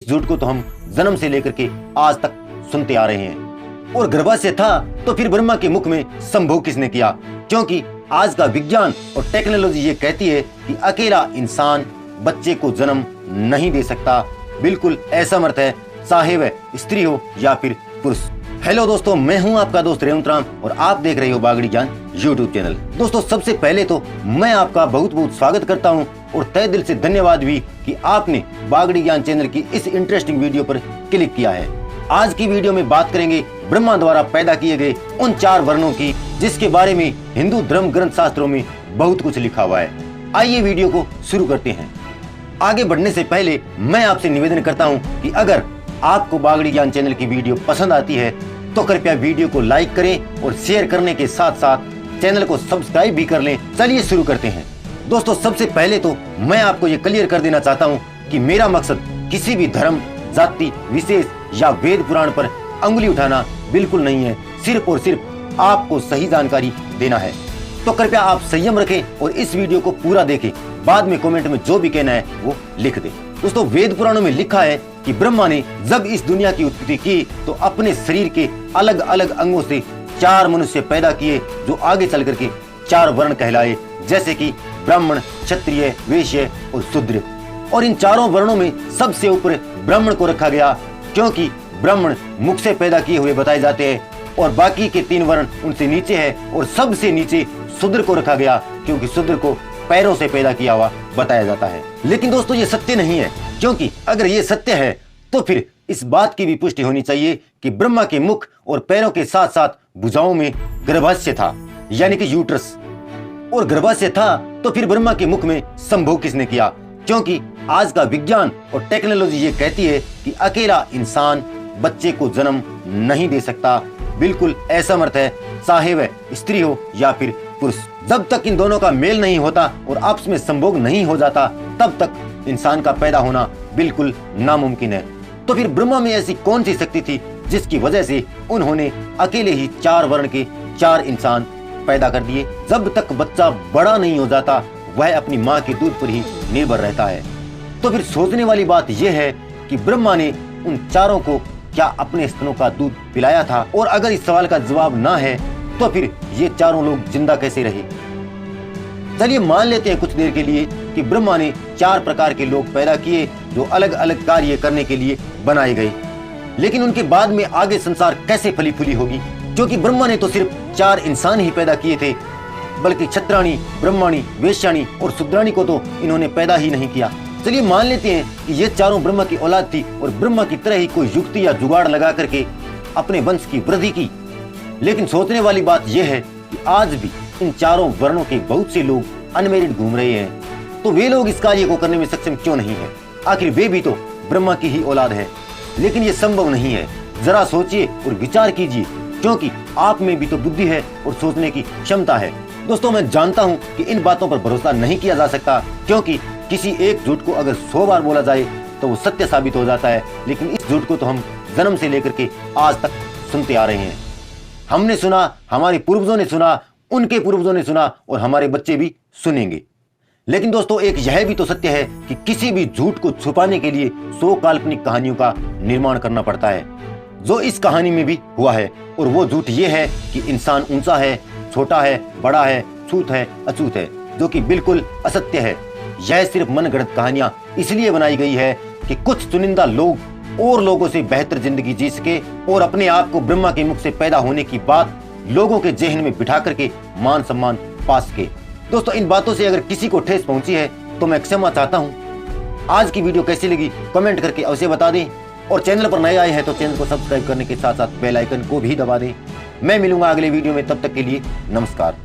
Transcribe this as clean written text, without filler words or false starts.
इस झूठ को तो हम जन्म से लेकर के आज तक सुनते आ रहे हैं। और गर्भाशय था तो फिर ब्रह्मा के मुख में संभोग किसने किया? क्योंकि आज का विज्ञान और टेक्नोलॉजी ये कहती है कि अकेला इंसान बच्चे को जन्म नहीं दे सकता, बिल्कुल असमर्थ है, चाहे वह स्त्री हो या फिर पुरुष। हेलो दोस्तों, मैं हूं आपका दोस्त रेवंत राम और आप देख रहे हो बागड़ी ज्ञान यूट्यूब चैनल। दोस्तों, सबसे पहले तो मैं आपका बहुत बहुत स्वागत करता हूं और तहे दिल से धन्यवाद भी कि आपने बागड़ी ज्ञान चैनल की इस इंटरेस्टिंग वीडियो पर क्लिक किया है। आज की वीडियो में बात करेंगे ब्रह्मा द्वारा पैदा किए गए उन 4 वर्णों की, जिसके बारे में हिंदू धर्म ग्रंथ शास्त्रों में बहुत कुछ लिखा हुआ है। आइए वीडियो को शुरू करते हैं। आगे बढ़ने से पहले मैं आपसे निवेदन करता हूं कि अगर आपको बागड़ी ज्ञान चैनल की वीडियो पसंद आती है तो कृपया वीडियो को लाइक करें और शेयर करने के साथ साथ चैनल को सब्सक्राइब भी कर लें। चलिए शुरू करते हैं। दोस्तों, सबसे पहले तो मैं आपको ये क्लियर कर देना चाहता हूँ कि मेरा मकसद किसी भी धर्म, जाति विशेष या वेद पुराण पर अंगुली उठाना बिल्कुल नहीं है। सिर्फ और सिर्फ आपको सही जानकारी देना है। तो कृपया आप संयम रखें और इस वीडियो को पूरा देखें। बाद में कमेंट में जो भी कहना है वो लिख दें। दोस्तों, वेद पुराणों में लिखा है कि ब्रह्मा ने जब इस दुनिया की उत्पत्ति की तो अपने शरीर के अलग अलग अंगों से 4 मनुष्य पैदा किए, जो आगे चल करके 4 वर्ण कहलाए, जैसे कि ब्राह्मण, क्षत्रिय, वैश्य और शूद्र। और इन 4 वर्णों में सबसे ऊपर ब्राह्मण को रखा गया, क्योंकि ब्राह्मण मुख से पैदा किए हुए बताए जाते हैं और बाकी के 3 वर्ण उनसे नीचे है। और सबसे नीचे शूद्र को रखा गया, क्योंकि शूद्र को पैरों से पैदा किया हुआ बताया जाता है। लेकिन दोस्तों, ये सत्य नहीं है, क्योंकि अगर ये सत्य है तो फिर इस बात की भी पुष्टि होनी चाहिए कि ब्रह्मा के मुख और पैरों के साथ साथ भुजाओं में गर्भाशय था, यानी कि यूट्रस। और गर्भाशय था तो फिर ब्रह्मा के मुख में संभोग किसने किया? क्योंकि आज का विज्ञान और टेक्नोलॉजी ये कहती है कि अकेला इंसान बच्चे को जन्म नहीं दे सकता, बिल्कुल असमर्थ है, चाहे वह स्त्री हो या फिर पुरुष। जब तक इन दोनों का मेल नहीं होता और आपस में संभोग नहीं हो जाता, तब तक इंसान का पैदा होना बिल्कुल नामुमकिन है। तो फिर ब्रह्मा में ऐसी कौन सी शक्ति थी जिसकी वजह से उन्होंने अकेले ही 4 वर्ण के 4 इंसान पैदा कर दिए? जब तक बच्चा बड़ा नहीं हो जाता वह अपनी माँ के दूध पर ही निर्भर रहता है। तो फिर सोचने वाली बात यह है कि ब्रह्मा ने उन 4 को क्या अपने स्तनों का दूध पिलाया था? और अगर इस सवाल का जवाब ना है तो फिर ये 4 लोग जिंदा कैसे रहे? चलिए मान लेते हैं कुछ देर के लिए कि ब्रह्मा ने 4 प्रकार के लोग पैदा किए, जो अलग अलग कार्य करने के लिए बनाए गए। लेकिन उनके बाद में आगे संसार कैसे फली फूली होगी? क्योंकि ब्रह्मा ने तो सिर्फ 4 इंसान ही पैदा किए थे, बल्कि क्षत्राणी, ब्रह्माणी, वेश्याणी और शूद्राणी को तो इन्होंने पैदा ही नहीं किया। चलिए मान लेते हैं कि ये 4 ब्रह्मा की औलाद थी और ब्रह्मा की तरह ही कोई युक्ति या जुगाड़ लगा करके अपने वंश की वृद्धि की। लेकिन सोचने वाली बात यह है कि आज भी इन 4 वर्णों के बहुत से लोग अनमेरिड घूम रहे हैं। तो वे लोग इस कार्य को करने में सक्षम क्यों नहीं है? आखिर वे भी तो ब्रह्मा की ही औलाद है। लेकिन ये संभव नहीं है। जरा सोचिए और विचार कीजिए, क्योंकि आप में भी तो बुद्धि है और सोचने की क्षमता है। दोस्तों, मैं जानता हूं कि इन बातों पर भरोसा नहीं किया जा सकता, क्योंकि किसी एक झूठ को अगर 100 बार बोला जाए तो वो सत्य साबित हो जाता है। लेकिन इस झूठ को तो हम जन्म से लेकर के आज तक सुनते आ रहे हैं। हमने सुना, हमारे पूर्वजों ने सुना, उनके पूर्वजों ने सुना और हमारे बच्चे भी सुनेंगे। लेकिन दोस्तों, एक यह भी तो सत्य है कि किसी भी झूठ को छुपाने के लिए 100 काल्पनिक कहानियों का निर्माण करना पड़ता है, जो इस कहानी में भी हुआ है। और वो झूठ ये है कि इंसान ऊंचा है, छोटा है, बड़ा है, छूत है, अछूत है, जो कि बिल्कुल असत्य है। यह सिर्फ मनगढ़ंत कहानियां इसलिए बनाई गई है कि कुछ चुनिंदा लोग और लोगों से बेहतर जिंदगी जी सके और अपने आप को ब्रह्मा के मुख से पैदा होने की बात लोगों के जहन में बिठा करके मान सम्मान पा सके। दोस्तों, इन बातों से अगर किसी को ठेस पहुंची है तो मैं क्षमा चाहता हूं। आज की वीडियो कैसी लगी कमेंट करके अवश्य बता दें और चैनल पर नए आए हैं तो चैनल को सब्सक्राइब करने के साथ साथ बेल आइकन को भी दबा दें। मैं मिलूंगा अगले वीडियो में, तब तक के लिए नमस्कार।